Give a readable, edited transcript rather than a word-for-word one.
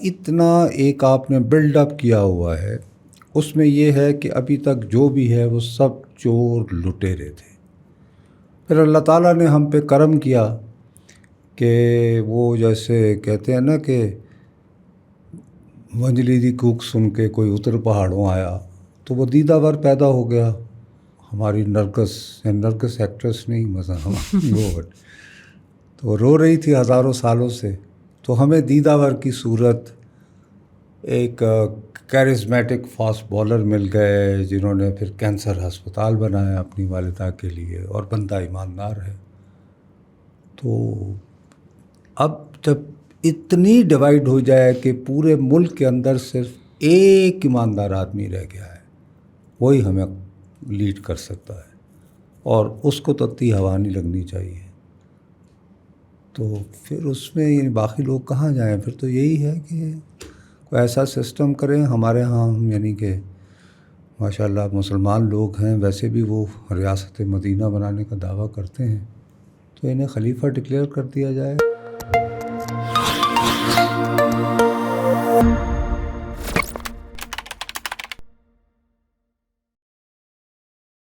اتنا ایک آپ نے بلڈ اپ کیا ہوا ہے، اس میں یہ ہے کہ ابھی تک جو بھی ہے وہ سب چور لٹیرے تھے۔ پھر اللہ تعالیٰ نے ہم پہ کرم کیا کہ وہ جیسے کہتے ہیں نا کہ ونجلی دی کوک سن کے کوئی اتر پہاڑوں آیا، تو وہ دیدہ ور پیدا ہو گیا۔ ہماری نرگس ایکٹریس نہیں وہ تو رو رہی تھی ہزاروں سالوں سے، تو ہمیں دیدہ ور کی صورت ایک کیرزمیٹک فاسٹ بالر مل گئے، جنہوں نے پھر کینسر ہسپتال بنایا اپنی والدہ کے لیے، اور بندہ ایماندار ہے۔ تو اب جب اتنی ڈیوائیڈ ہو جائے کہ پورے ملک کے اندر صرف ایک ایماندار آدمی رہ گیا ہے، وہی ہمیں لیڈ کر سکتا ہے، اور اس کو تتی ہوا نہیں لگنی چاہیے۔ تو پھر اس میں یعنی باقی لوگ کہاں جائیں؟ پھر تو یہی ہے کہ کوئی ایسا سسٹم کریں۔ ہمارے ہاں ہم یعنی کہ ماشاءاللہ مسلمان لوگ ہیں، ویسے بھی وہ ریاست مدینہ بنانے کا دعویٰ کرتے ہیں، تو انہیں خلیفہ ڈکلیئر کر دیا جائے۔